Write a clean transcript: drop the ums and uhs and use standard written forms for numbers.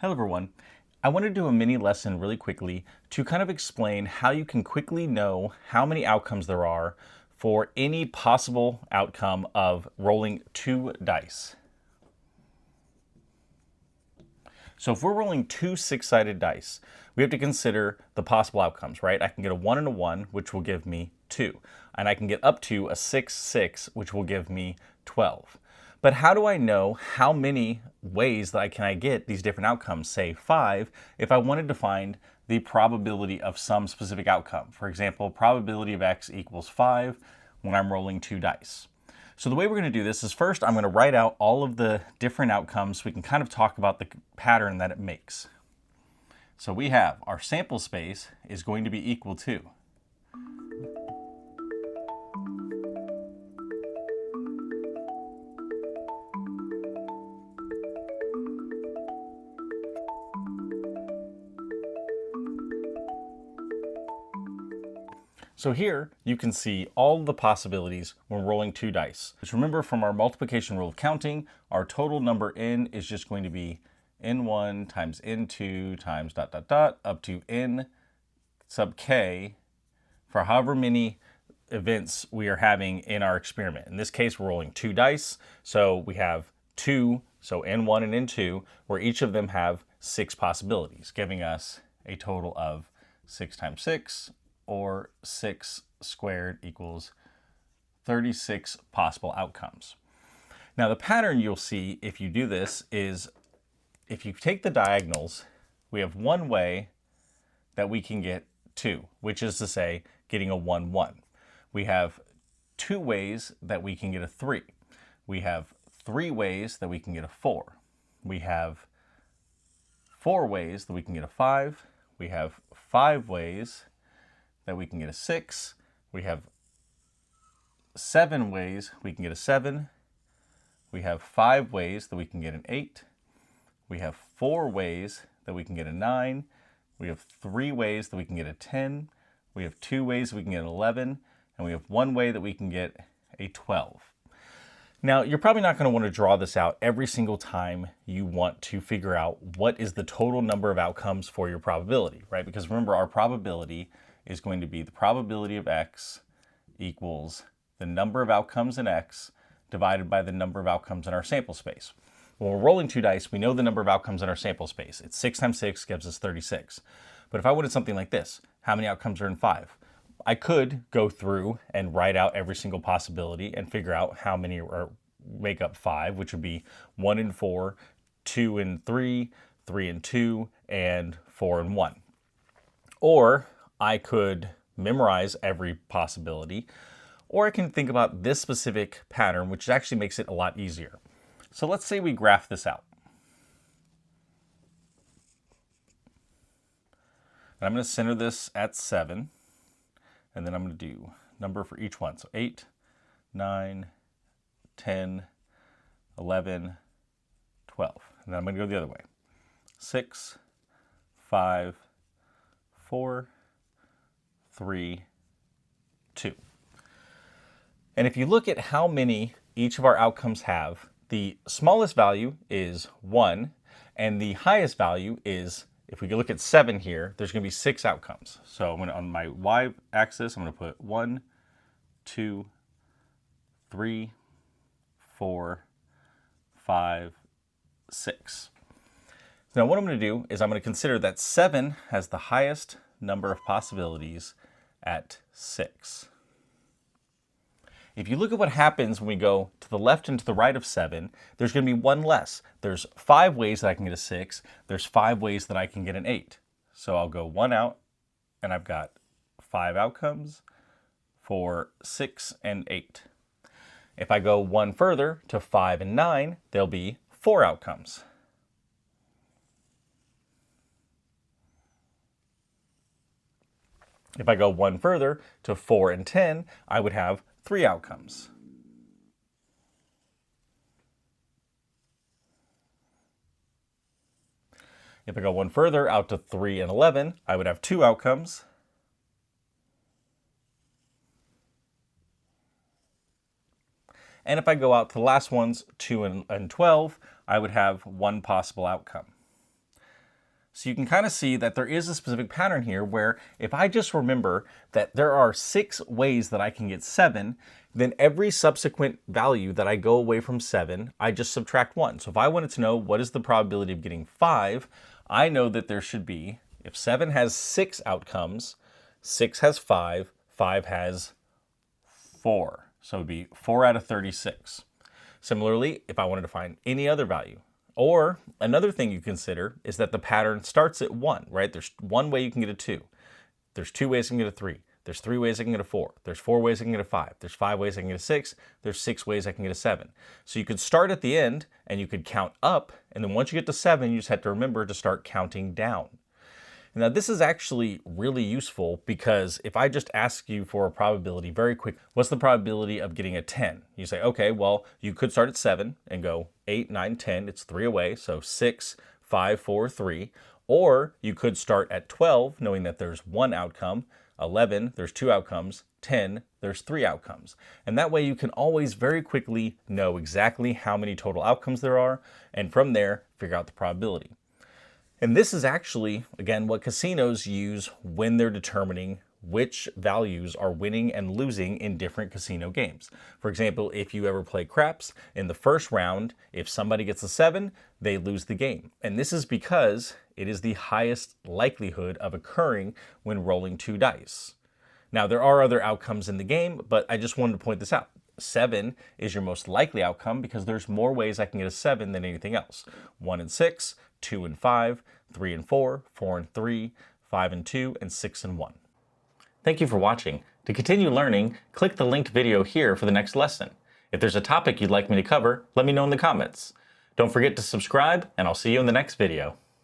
Hello everyone. I want to do a mini lesson really quickly to kind of explain how you can quickly know how many outcomes there are for any possible outcome of rolling two dice. So if we're rolling two six-sided dice, we have to consider the possible outcomes, right? I can get a 1 and a 1, which will give me 2. And I can get up to a 6, 6, which will give me 12. But how do I know how many ways that I get these different outcomes, say 5, if I wanted to find the probability of some specific outcome? For example, probability of x equals 5 when I'm rolling two dice. So the way we're going to do this is first I'm going to write out all of the different outcomes so we can kind of talk about the pattern that it makes. So we have our sample space is going to be equal to So here you can see all the possibilities when rolling two dice. Just remember from our multiplication rule of counting, our total number n is just going to be n1 times n2 times ... up to n sub k for however many events we are having in our experiment. In this case, we're rolling two dice. So we have two, so n1 and n2, where each of them have 6 possibilities, giving us a total of 6 times 6, or 6 squared equals 36 possible outcomes. Now the pattern you'll see if you do this is if you take the diagonals, we have one way that we can get 2, which is to say getting a 1, 1. We have 2 ways that we can get a 3. We have 3 ways that we can get a 4. We have 4 ways that we can get a 5. We have 5 ways that we can get a 6. We have 7 ways we can get a 7. We have 5 ways that we can get an 8. We have 4 ways that we can get a 9. We have 3 ways that we can get a 10. We have 2 ways we can get an 11. And we have 1 way that we can get a 12. Now, you're probably not going to want to draw this out every single time you want to figure out what is the total number of outcomes for your probability, right? Because remember, our probability is going to be the probability of x equals the number of outcomes in x divided by the number of outcomes in our sample space. When we're rolling two dice, we know the number of outcomes in our sample space. It's 6 times 6 gives us 36. But if I wanted something like this, how many outcomes are in 5? I could go through and write out every single possibility and figure out how many make up 5, which would be 1 and 4, 2 and 3, 3 and 2, and 4 and 1. Or I could memorize every possibility, or I can think about this specific pattern, which actually makes it a lot easier. So let's say we graph this out. And I'm going to center this at 7, and then I'm going to do number for each one. So 8, 9, 10, 11, 12. And then I'm going to go the other way. 6, 5, 4, 3, 2. And if you look at how many each of our outcomes have, the smallest value is 1, and the highest value is, if we look at 7 here, there's going to be 6 outcomes. So I'm going to, on my y-axis, I'm going to put 1, 2, 3, 4, 5, 6. Now what I'm going to do is I'm going to consider that 7 has the highest number of possibilities at 6. If you look at what happens when we go to the left and to the right of 7, there's going to be 1 less. There's 5 ways that I can get a 6. There's 5 ways that I can get an 8. So I'll go 1 out, and I've got 5 outcomes for 6 and 8. If I go 1 further to 5 and 9, there'll be 4 outcomes. If I go 1 further to 4 and 10, I would have 3 outcomes. If I go 1 further out to 3 and 11, I would have 2 outcomes. And if I go out to the last ones, 2 and 12, I would have 1 possible outcome. So you can kind of see that there is a specific pattern here where if I just remember that there are 6 ways that I can get 7, then every subsequent value that I go away from 7, I just subtract 1. So if I wanted to know what is the probability of getting 5, I know that there should be, if 7 has 6 outcomes, 6 has 5, 5 has 4. So it would be 4 out of 36. Similarly, if I wanted to find any other value, or another thing you consider is that the pattern starts at 1, right? There's 1 way you can get a 2. There's 2 ways you can get a 3. There's 3 ways I can get a 4. There's 4 ways I can get a 5. There's 5 ways I can get a 6. There's 6 ways I can get a 7. So you could start at the end and you could count up, and then once you get to 7, you just have to remember to start counting down. Now this is actually really useful because if I just ask you for a probability very quick, what's the probability of getting a 10? You say, okay, well, you could start at 7 and go 8, 9, 10, it's 3 away, so 6, 5, 4, 3. Or you could start at 12, knowing that there's 1 outcome, 11, there's 2 outcomes, 10, there's 3 outcomes. And that way you can always very quickly know exactly how many total outcomes there are, and from there, figure out the probability. And this is actually, again, what casinos use when they're determining which values are winning and losing in different casino games. For example, if you ever play craps, in the first round, if somebody gets a 7, they lose the game. And this is because it is the highest likelihood of occurring when rolling 2 dice. Now, there are other outcomes in the game, but I just wanted to point this out. 7 is your most likely outcome because there's more ways I can get a 7 than anything else. 1 and 6, 2 and 5, 3 and 4, 4 and 3, 5 and 2, and 6 and 1. Thank you for watching. To continue learning, click the linked video here for the next lesson. If there's a topic you'd like me to cover, let me know in the comments. Don't forget to subscribe, and I'll see you in the next video.